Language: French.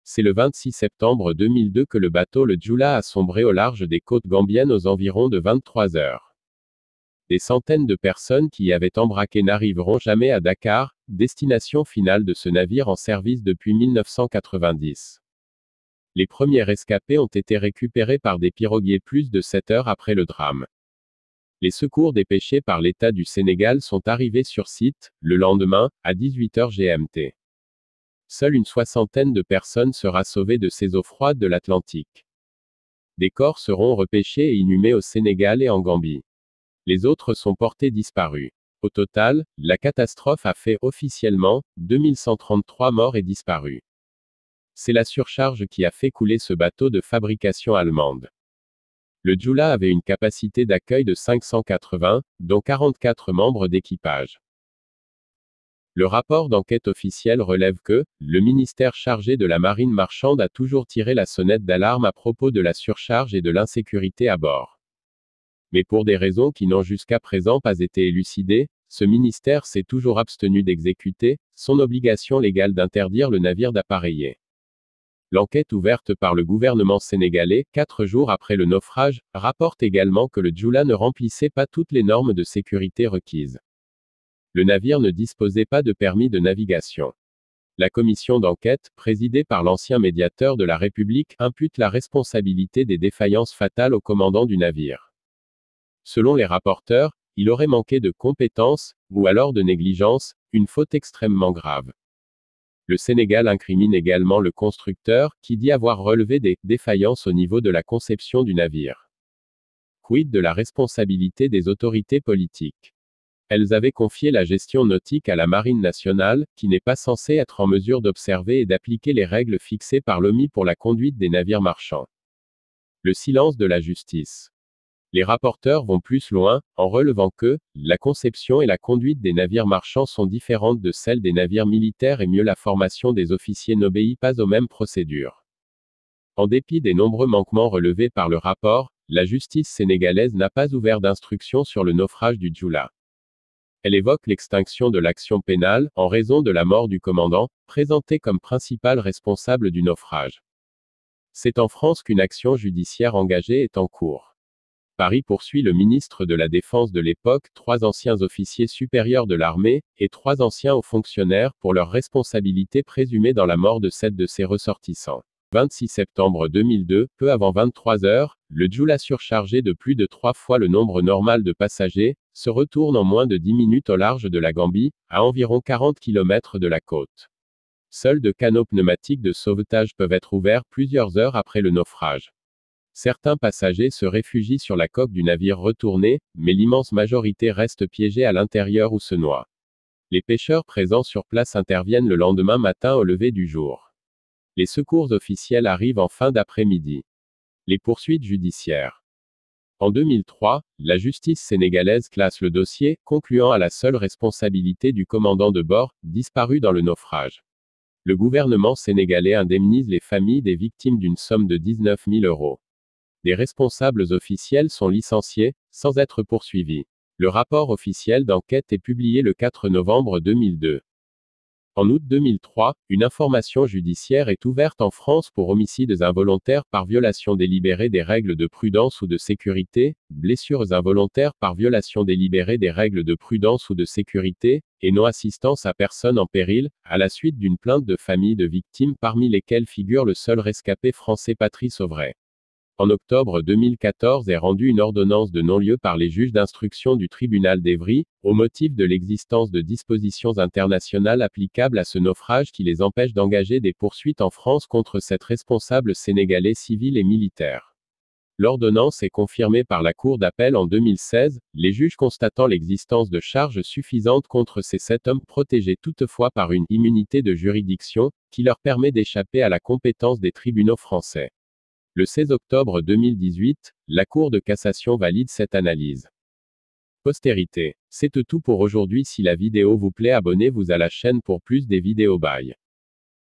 C'est le 26 septembre 2002 que le bateau le Jula a sombré au large des côtes gambiennes aux environs de 23 heures. Des centaines de personnes qui y avaient embarqué n'arriveront jamais à Dakar, destination finale de ce navire en service depuis 1990. Les premiers rescapés ont été récupérés par des piroguiers plus de 7 heures après le drame. Les secours dépêchés par l'État du Sénégal sont arrivés sur site, le lendemain, à 18 heures GMT. Seule une soixantaine de personnes sera sauvée de ces eaux froides de l'Atlantique. Des corps seront repêchés et inhumés au Sénégal et en Gambie. Les autres sont portés disparus. Au total, la catastrophe a fait officiellement 2133 morts et disparus. C'est la surcharge qui a fait couler ce bateau de fabrication allemande. Le Jula avait une capacité d'accueil de 580, dont 44 membres d'équipage. Le rapport d'enquête officiel relève que le ministère chargé de la marine marchande a toujours tiré la sonnette d'alarme à propos de la surcharge et de l'insécurité à bord. Mais pour des raisons qui n'ont jusqu'à présent pas été élucidées, ce ministère s'est toujours abstenu d'exécuter son obligation légale d'interdire le navire d'appareiller. L'enquête ouverte par le gouvernement sénégalais, 4 jours après le naufrage, rapporte également que le Jula ne remplissait pas toutes les normes de sécurité requises. Le navire ne disposait pas de permis de navigation. La commission d'enquête, présidée par l'ancien médiateur de la République, impute la responsabilité des défaillances fatales au commandant du navire. Selon les rapporteurs, il aurait manqué de compétences, ou alors de négligence, une faute extrêmement grave. Le Sénégal incrimine également le constructeur, qui dit avoir relevé des défaillances au niveau de la conception du navire. Quid de la responsabilité des autorités politiques? Elles avaient confié la gestion nautique à la Marine nationale, qui n'est pas censée être en mesure d'observer et d'appliquer les règles fixées par l'OMI pour la conduite des navires marchands. Le silence de la justice. Les rapporteurs vont plus loin, en relevant que la conception et la conduite des navires marchands sont différentes de celles des navires militaires et mieux la formation des officiers n'obéit pas aux mêmes procédures. En dépit des nombreux manquements relevés par le rapport, la justice sénégalaise n'a pas ouvert d'instruction sur le naufrage du Jula. Elle évoque l'extinction de l'action pénale, en raison de la mort du commandant, présenté comme principal responsable du naufrage. C'est en France qu'une action judiciaire engagée est en cours. Paris poursuit le ministre de la Défense de l'époque, 3 anciens officiers supérieurs de l'armée, et 3 anciens hauts fonctionnaires, pour leur responsabilité présumée dans la mort de 7 de ses ressortissants. 26 septembre 2002, peu avant 23 heures, le Jula surchargé de plus de 3 fois le nombre normal de passagers, se retourne en moins de 10 minutes au large de la Gambie, à environ 40 km de la côte. Seuls 2 canaux pneumatiques de sauvetage peuvent être ouverts plusieurs heures après le naufrage. Certains passagers se réfugient sur la coque du navire retourné, mais l'immense majorité reste piégée à l'intérieur ou se noie. Les pêcheurs présents sur place interviennent le lendemain matin au lever du jour. Les secours officiels arrivent en fin d'après-midi. Les poursuites judiciaires. En 2003, la justice sénégalaise classe le dossier, concluant à la seule responsabilité du commandant de bord, disparu dans le naufrage. Le gouvernement sénégalais indemnise les familles des victimes d'une somme de 19 000 €. Des responsables officiels sont licenciés, sans être poursuivis. Le rapport officiel d'enquête est publié le 4 novembre 2002. En août 2003, une information judiciaire est ouverte en France pour homicides involontaires par violation délibérée des règles de prudence ou de sécurité, blessures involontaires par violation délibérée des règles de prudence ou de sécurité, et non-assistance à personne en péril, à la suite d'une plainte de familles de victimes parmi lesquelles figure le seul rescapé français Patrice Auvray. En octobre 2014 est rendue une ordonnance de non-lieu par les juges d'instruction du tribunal d'Évry, au motif de l'existence de dispositions internationales applicables à ce naufrage qui les empêchent d'engager des poursuites en France contre cet responsable sénégalais civil et militaire. L'ordonnance est confirmée par la Cour d'appel en 2016, les juges constatant l'existence de charges suffisantes contre ces 7 hommes protégés toutefois par une immunité de juridiction, qui leur permet d'échapper à la compétence des tribunaux français. Le 16 octobre 2018, la Cour de cassation valide cette analyse. Postérité. C'est tout pour aujourd'hui. Si la vidéo vous plaît, abonnez-vous à la chaîne pour plus des vidéos. Bye.